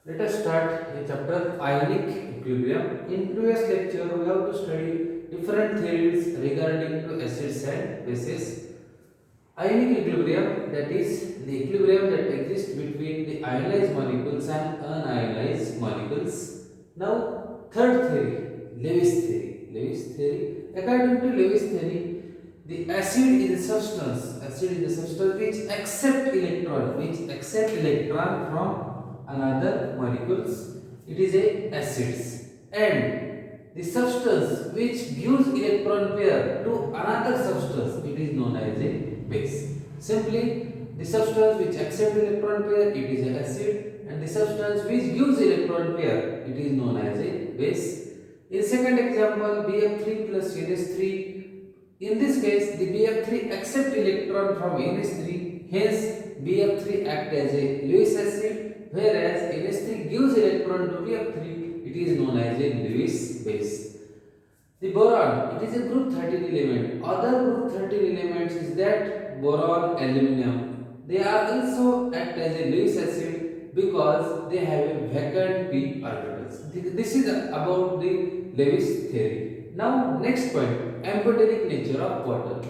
Let us start a chapter ionic equilibrium. In previous lecture, we have to study different theories regarding to acids and bases. Ionic equilibrium, that is the equilibrium that exists between the ionized molecules and unionized molecules. Now, third theory, Lewis theory. Lewis theory. According to Lewis theory, the acid is a substance. Acid is a substance which accept electron from another molecules. It is a acids. And the substance which gives electron pair to another substance, it is known as a base. Simply, the substance which accepts electron pair, it is an acid, and the substance which gives electron pair, it is known as a base. In second example, Bf3 plus NH3. In this case, the Bf3 accepts electron from NH3, hence Bf3 act as a Lewis acid, whereas NH3 gives electron to Bf3, it is known as a Lewis base. The boron, it is a group 13 element. Other group 13 elements is that boron, aluminum. They are also act as a Lewis acid because they have a vacant p orbitals. This is about the Lewis theory. Now next point, amphoteric nature of water.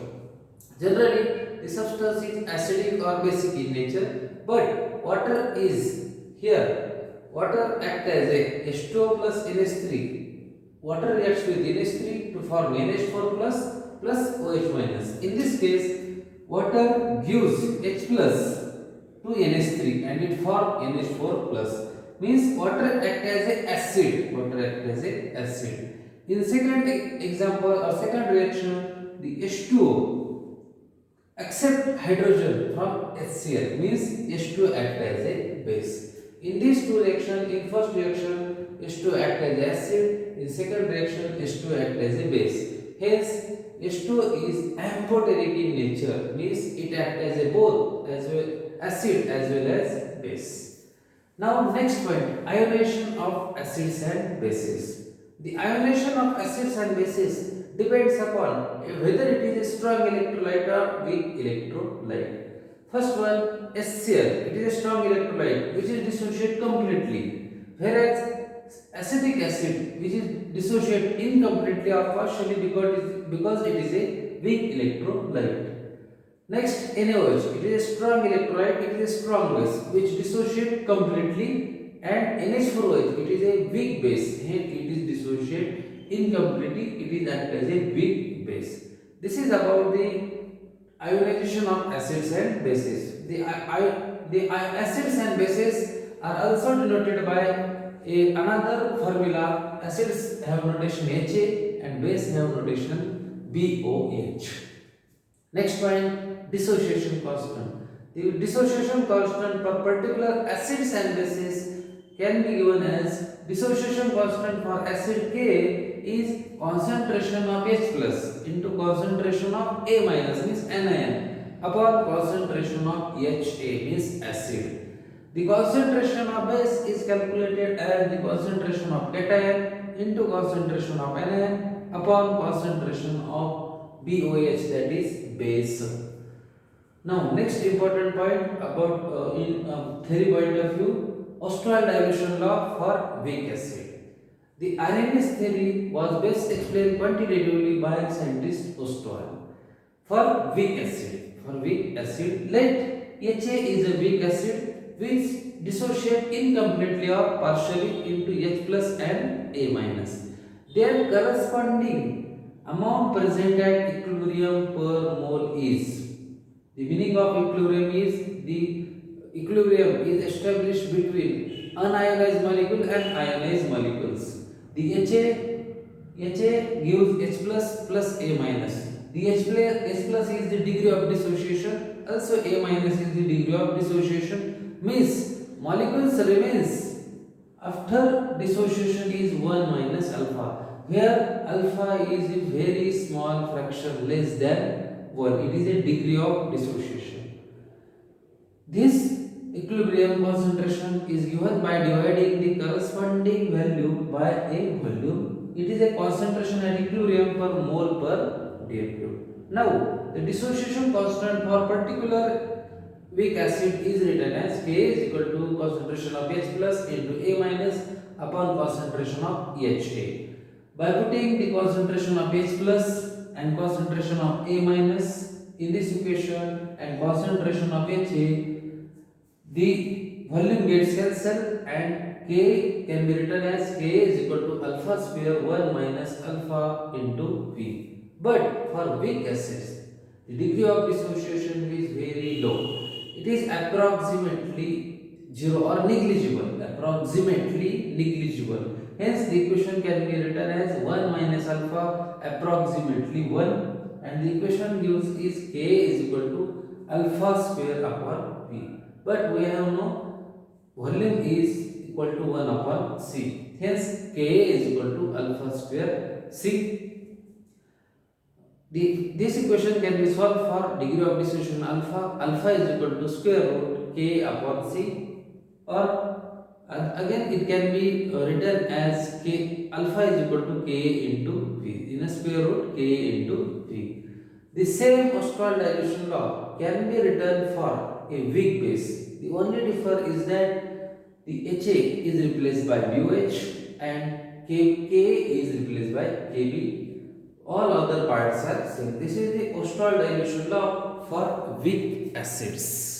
Generally, the substance is acidic or basic in nature, but water is here. Water act as a H2O plus NH3. Water reacts with NH3 to form NH4 plus OH minus. In this case, water gives H plus to NH3 and it forms NH4 plus. Means water act as a acid. Water act as a acid. In second example or second reaction, the H2O accept hydrogen from HCl, means H2 act as a base. In these two reactions, in first reaction H2 act as acid, in second reaction H2 act as a base. Hence H2 is amphoteric in nature, means it act as a both as well acid as well as base. Now next point, ionization of acids and bases. The ionization of acids and bases depends upon whether it is a strong electrolyte or weak electrolyte. First one, HCl, it is a strong electrolyte which is dissociate completely, whereas acetic acid which is dissociate incompletely or partially because it is a weak electrolyte. Next, NaOH, it is a strong electrolyte, it is a strong base which dissociate completely, and NH4OH, it is a weak base, hence it is dissociate incompletely, it is act as a weak base. This is about the ionization of acids and bases. The acids and bases are also denoted by another formula. Acids have notation Ha and base have notation BOH. Next point, dissociation constant. The dissociation constant for particular acids and bases can be given as dissociation constant for acid K is concentration of H plus into concentration of A minus, means anion, upon concentration of HA, means acid. The concentration of base is calculated as the concentration of cation into concentration of anion upon concentration of BOH, that is base. Now next important point about in theory point of view, Ostwald dilution law for weak acid. The Arrhenius theory was best explained quantitatively by scientist Ostwald. For weak acid, let HA is a weak acid which dissociate incompletely or partially into H plus and A minus. Their corresponding amount present at equilibrium per mole is. The meaning of equilibrium is the equilibrium is established between unionized molecule and ionized molecules. The HA gives H plus A minus. The H plus is the degree of dissociation. Also A minus is the degree of dissociation. Means molecules remains after dissociation is 1 minus alpha, where alpha is a very small fraction less than 1. It is a degree of dissociation. This equilibrium concentration is given by dividing the corresponding value by a volume. It is a concentration at equilibrium per mole per dm cube. Now, the dissociation constant for particular weak acid is written as Ka is equal to concentration of H plus into A minus upon concentration of Ha. By putting the concentration of H plus and concentration of A minus in this equation and concentration of Ha, the volume gets cancelled and K can be written as K is equal to alpha square 1 minus alpha into V. But for weak acids, the degree of dissociation is very low. It is approximately 0 or negligible. Approximately negligible. Hence, the equation can be written as 1 minus alpha approximately 1, and the equation gives is K is equal to alpha square upon V. But we have no volume is equal to 1 upon C. Hence, Ka is equal to alpha square C. This equation can be solved for degree of dissociation alpha. Alpha is equal to square root K upon C, or again it can be written as K alpha is equal to K into V in a square root K into V. The same Ostwald dilution law can be written for a weak base. The only differ is that the Ha is replaced by BOH and K is replaced by Kb. All other parts are same. This is the Ostwald dilution law for weak acids.